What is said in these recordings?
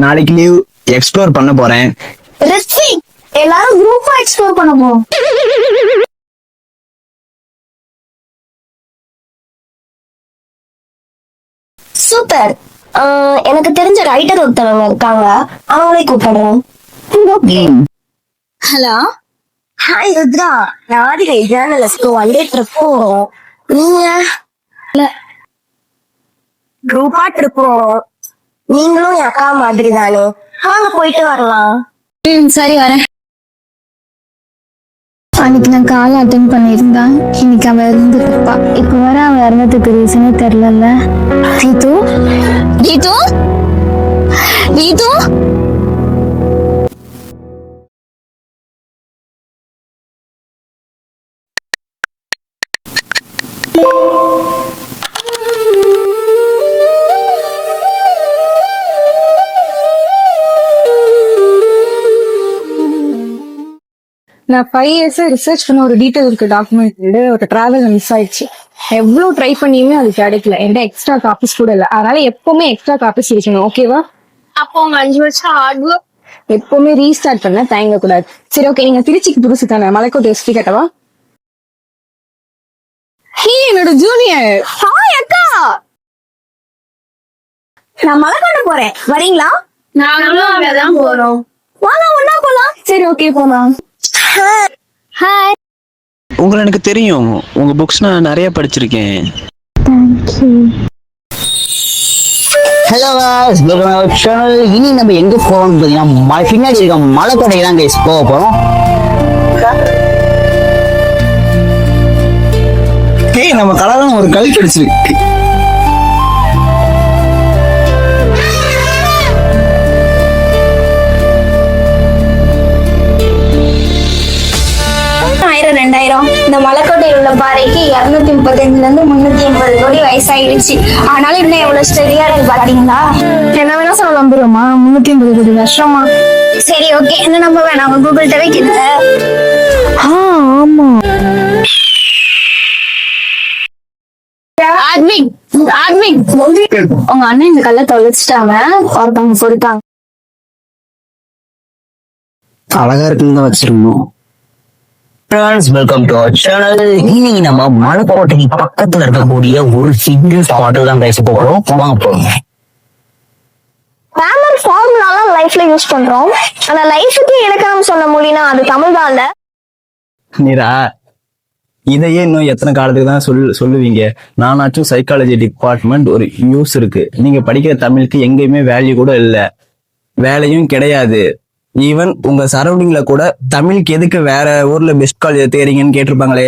நாளைக்கு leave, explore பண்ண போறேன். எல்லாரும் குரூப்பா எக்ஸ்ப்ளோர் பண்ண போறோம். சூப்பர். எனக்கு தெரிஞ்ச ரைட்டர் ஒருத்தவங்க இருக்காங்க, அவங்களே கூப்பிடுறேன். ஹலோ, ஹாய் ருத்ரா, நான் ஆதிகை ஜேர்னலிஸ்ட் வந்துட்டு இருக்கோம். நீங்க குரூப்பா இருப்போம், நீங்களும் என் அக்கா மாதிரி தானே, வாங்க போயிட்டு வரலாம். சரி வரேன். அன்னைக்கு நான் கால் அட்டென்ட் பண்ணியிருந்தேன், இன்னைக்கு அவ இருந்துருப்பா. இப்ப வர அவ இறந்ததுக்கு ரீசனே தெரியல. ரீது ரீது ரீது நான் 5 years ரிசர்ச் பண்ண ஒரு டீட்டெயில் இருக்கு டாக்குமெண்ட், ஒரு டிராவல் மிஸ் ஆயிடுச்சு. எவ்வளவு ட்ரை பண்ணியுமே அது கிடைக்கல. என்கிட்ட எக்ஸ்ட்ரா காப்பீஸ் கூட இல்ல. அதனால எப்பவுமே எக்ஸ்ட்ரா காப்பீஸ் இருக்கணும், ஓகேவா? அப்போ உங்க 5 வருஷம் ஹார்ட் ஒர்க் எப்பவுமே ரீஸ்டார்ட் பண்ண தயங்க கூடாது. சரி ஓகே, நீங்க திருச்சிக்கு புதுசு தானே, மலைக்கோட்டை எஸ்டி கட்டவா? ஹே என்னோட ஜூனியர். ஹாய் அக்கா, நான் மலைக்கோட்டை போறேன், வரீங்களா? நாங்களும் அங்கதான் போறோம். வாங்க ஒன்னா போலாம். சரி ஓகே போலாம். ஹாய். உங்களை எனக்கு தெரியும், உங்க புக்ஸ் நான் நிறைய படிச்சிருக்கேன். Hello guys, welcome to channel. இனி நம்ம எங்க போறோம் பாத்தீங்கன்னா, பின்னாடி இருக்க மலைக்கோட்டை தான் गाइस போக போறோம். ஏய், நம்ம கலரம் ஒரு கல் கிடைச்சிருக்கு. இந்த மலைக்கோட்டையில் உள்ள பாறைக்கு 235 இருந்து 380 கோடி வயசாயிடுச்சு. ஆனாலும் இன்னும் எவ்வளவு ஸ்டெடியா இருக்கு பாத்தீங்களா? என்ன வேணா சொல்ல நம்புறோமா? 380 கோடி வருஷமா? சரி ஓகே, என்ன நம்ப வேணாம், கூகுள் டவே கிட்ட. ஆமா. உங்க அண்ணன் இந்த கல்ல தொலைச்சிட்டாங்க, ஒருத்தவங்க சொல்லிட்டாங்க. அழகா இருக்குன்னு தான் வச்சிருந்தோம். Welcome to channel. இன்னைக்கு நம்ம மலைக்கோட்டை பக்கத்துல இருக்கக்கூடிய ஒரு சிங்கிள் ஸ்பாட் தான் பேச போறோம். வாங்க போறோம். கிராமர் ஃபார்முலாலாம் லைஃப்ல யூஸ் பண்றோம், ஆனா லைஃபுக்கு இலக்கணம் சொல்ல முடியும்னா அது தமிழ் தான். இல்ல நீரா, இதையே இன்னும் எத்தனை காலத்துக்கு தான் சொல்லுவீங்க? நானாச்சும் சைக்காலஜி டிபார்ட்மெண்ட் ஒரு யூஸ் இருக்கு. நீங்க படிக்கிற தமிழுக்கு எங்கேயுமே வேல்யூ கூட இல்ல, வேலையும் கிடையாது. ஈவன் உங்க சரௌண்டிங்ல கூட தமிழுக்கு எதுக்கு வேற ஊர்ல பெஸ்ட் காலேஜ் தேறீங்கன்னு கேட்டிருப்பாங்களே.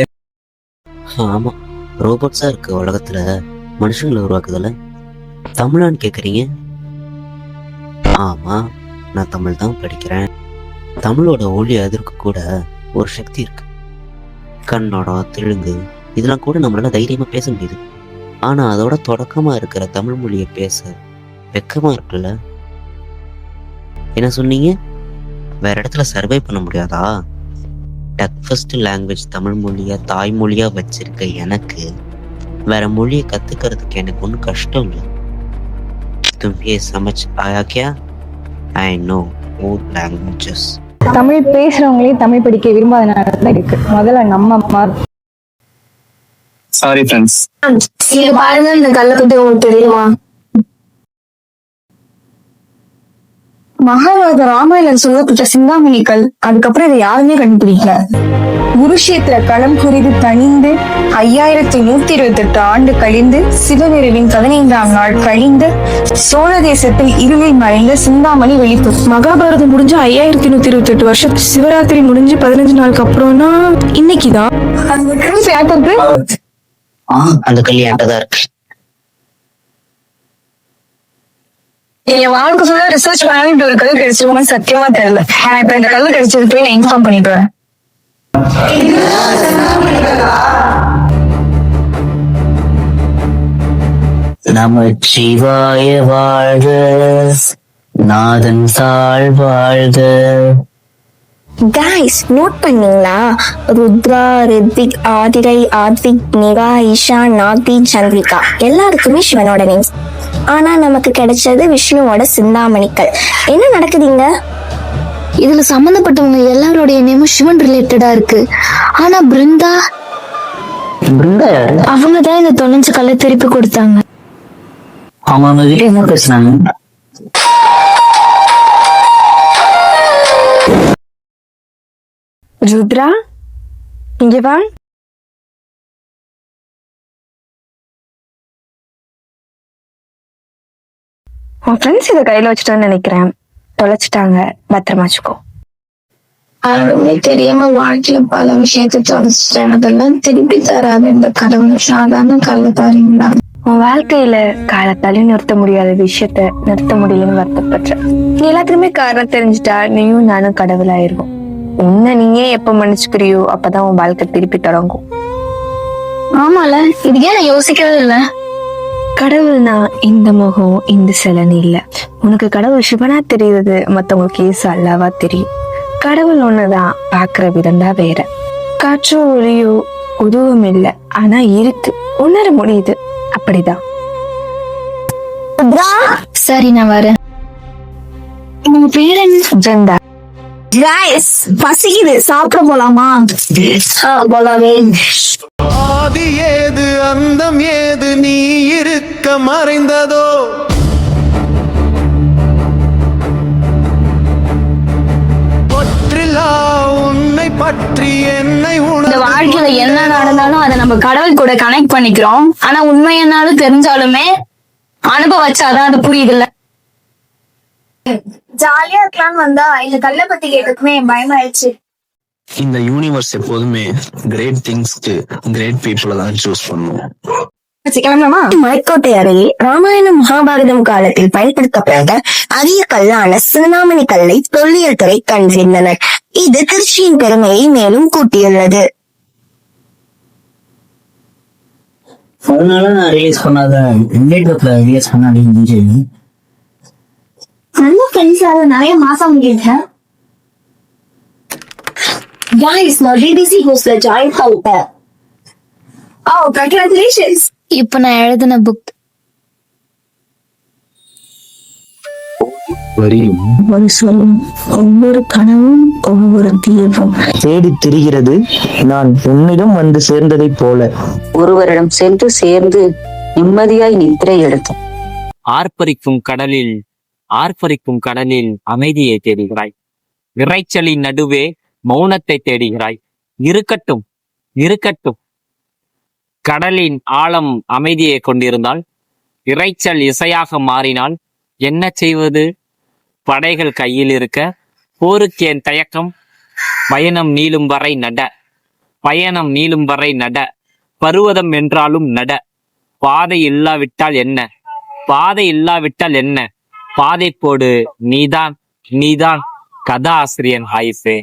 ஆமா, ரோபோட்ஸா இருக்கு உலகத்துல, மனுஷங்களை உருவாக்குதல தமிழான்னு கேக்குறீங்க? ஆமா, நான் தமிழ் தான் படிக்கிறேன். தமிழோட ஒளி அதற்கு கூட ஒரு சக்தி இருக்கு. கன்னடம், தெலுங்கு இதெல்லாம் கூட நம்மளால தைரியமா பேச முடியுது. ஆனா அதோட தொடக்கமா இருக்கிற தமிழ் மொழியை பேச வெக்கமா இருக்குல்ல? என்ன சொன்னீங்க? வேற இடத்துல சர்வை பண்ண முடியாதா? ஃபர்ஸ்ட் லாங்குவேஜ் தமிழ் மொழியா தாய்மொழியா வச்சிருக்க எனக்கு வேற மொழியை கத்துக்கிறதுக்கு எனக்கு ஒன்றும் கஷ்டம் இல்லை. தும்பியே சமச் ஆயா கியா? I know more languages. Tamil பேசுறவங்களே தமிழ் படிக்க விரும்பாத நேரத்துல இருக்கு. முதல்ல நம்ம சாரி ஃப்ரெண்ட்ஸ். இங்க பாருங்க, இந்த கல்லை பத்தி உங்களுக்கு தெரியுமா? மகாபாரத ராமாயணம் சொல்லப்பட்ட சிந்தாமணிகள். அதுக்கப்புறம் இதை யாருமே கண்டுபிடிக்கல. குருஷேத்திர களம் குறித்து தணிந்து 5128 ஆண்டு கழிந்து சிவபெருவின் 15ஆம் நாள் கழிந்து சோழ தேசத்தில் இருளில் மறைந்த சிந்தாமணி வெளிப்பு. மகாபாரதம் முடிஞ்சு 5128 வருஷம், சிவராத்திரி முடிஞ்சு 15 நாளுக்கு அப்புறம்னா இன்னைக்குதான் அந்த கல்யாணம் தான் இருக்கு. என் வாழ்க்கை ஃபுல்லா ரிசர்ச் பண்ணாலும் இப்படி ஒரு கல் கிடைச்சிருக்கும்னு சத்தியமா தெரியல. நான் இப்ப இந்த கல் கிடைச்சது போய் நான் இன்ஃபார்ம் பண்ணிடுவேன். நமச்சிவாய வாழ்க, நாதன் தாழ் வாழ்க. கைஸ் நோட் பண்ணீங்களா? ருத்ரா, ரித்விக், ஆதிரை, ஆத்விக், நிகா, ஈஷா, நாக்தி, சந்திரிகா எல்லாருக்குமே சிவனோட நேம்ஸ். ஆனா நமக்கு கிடைச்சது விஷ்ணுவோட சிந்தாமணிகள். என்ன நடக்குதுங்க? இதுல சம்பந்தப்பட்டவங்க எல்லாரோடைய நேமும் சிவன் ரிலேட்டடா இருக்கு. ஆனா பிருந்தா அவங்க தான் இந்த தொலைஞ்ச கல்லை திருப்பி கொடுத்தாங்க. அவங்க கிட்ட என்ன பேசுனாங்க? ருத்ரா, இங்க வா. உன் ஃப்ரெண்ட்ஸ் இதை கையில வச்சுட்டோன்னு நினைக்கிறேன். தொலைச்சிட்டாங்க, பத்திரமா வச்சுக்கோ. அவருமே தெரியாம வாழ்க்கையில பல விஷயத்தை தொலைச்சிட்டேன். அதெல்லாம் திருப்பி தராது இந்த கடவுள். சாதாரண கல்ல பாருங்களா. உன் வாழ்க்கையில காலத்தாலையும் நிறுத்த முடியாத விஷயத்த நிறுத்த முடியலன்னு வருத்தப்படுற. நீ எல்லாத்துக்குமே காரணம் தெரிஞ்சுட்டா நீயும் நானும் கடவுளாயிருவோம். உன்னை நீயே எப்ப மன்னிச்சுக்கிறியோ அப்பதான் உன் வாழ்க்கை திருப்பி தொடங்கும். ஆமால, இது ஏன் நான் யோசிக்கவே இல்லை. கடவுள்னா இந்த முகம் இந்த சிலன்னு இல்ல. உனக்கு கடவுள் சிவனா தெரியுது, மத்தவங்களுக்கு ஏசு அல்லாவா தெரியும். கடவுள் ஒண்ணுதான், பாக்குற விதம் தான் வேற. காற்றோ ஒளியோ உருவம் இல்ல, ஆனா இருக்கு, உணர முடியுது. அப்படிதான். சரி, நான் வரேன். உங்க பேர் என்ன? ஜெண்டா. கைஸ் பசிக்குது, சாப்பிட போலாமா? போலாமே. ஆதி ஏது அந்தம் ஏது நீ இருக்க மறைந்ததோ? ஒற்றில்லா உன்னை பற்றி என்னை இந்த வாழ்க்கையில என்ன நடந்தாலும் அதை நம்ம கடவுள் கூட கனெக்ட் பண்ணிக்கிறோம். ஆனா உண்மை என்னாலும் தெரிஞ்சாலுமே அனுபவிச்சாதான் அது புரியுதுல்ல. ஜாலியா இருக்கலாம்னு வந்தா இந்த கல்லை பத்தி கேட்டதுக்குமே பயமாயிடுச்சு. இந்த யூனிவர்ஸ் எப்போதுமே கிரேட் திங்ஸ்க்கு கிரேட் பீப்புளை தான் சூஸ் பண்ணுவோம். மலைக்கோட்டை அருகே ராமாயண மகாபாரதம் காலத்தில் பயன்படுத்தப்பட்ட அரிய கல்லான சிந்தாமணி கல்லை தொல்லியல் துறை கண்டறிந்தனர். இது திருச்சியின் பெருமையை மேலும் கூட்டியுள்ளது. அதனால நான் ரிலீஸ் பண்ணாத இன்டர்நெட்ல ரிலீஸ் பண்ண நல்ல ஃப்ரெண்ட்ஸ் நிறைய மாசம் முடியல. Guys, now BBC hosts the giant hunter. Oh, congratulations! இப்ப நான் எழுதின புக் ஒரு சொல்லும் ஒவ்வொரு கனவும் ஒவ்வொரு தீர்வும் தேடி திரிகிறது. நான் உன்னிடம் வந்து சேர்ந்ததைப் போல ஒருவரிடம் சென்று சேர்ந்து நிம்மதியாய் நித்திரை எடுத்தோம். ஆர்ப்பரிக்கும் கடலில் அமைதியை தேடுகிறாய். இரைச்சலின் நடுவே மௌனத்தை தேடுகிறாய். இருக்கட்டும். கடலின் ஆழம் அமைதியை கொண்டிருந்தால், இரைச்சல் இசையாக மாறினால் என்ன செய்வது? படைகள் கையில் இருக்க போருக்கு என் தயக்கம். பயணம் நீளும் வரை நட. பருவதம் என்றாலும் நட. பாதை இல்லாவிட்டால் என்ன? பாதை போடு. நீதான் கதா ஆசிரியன் ஹாயிஃபே.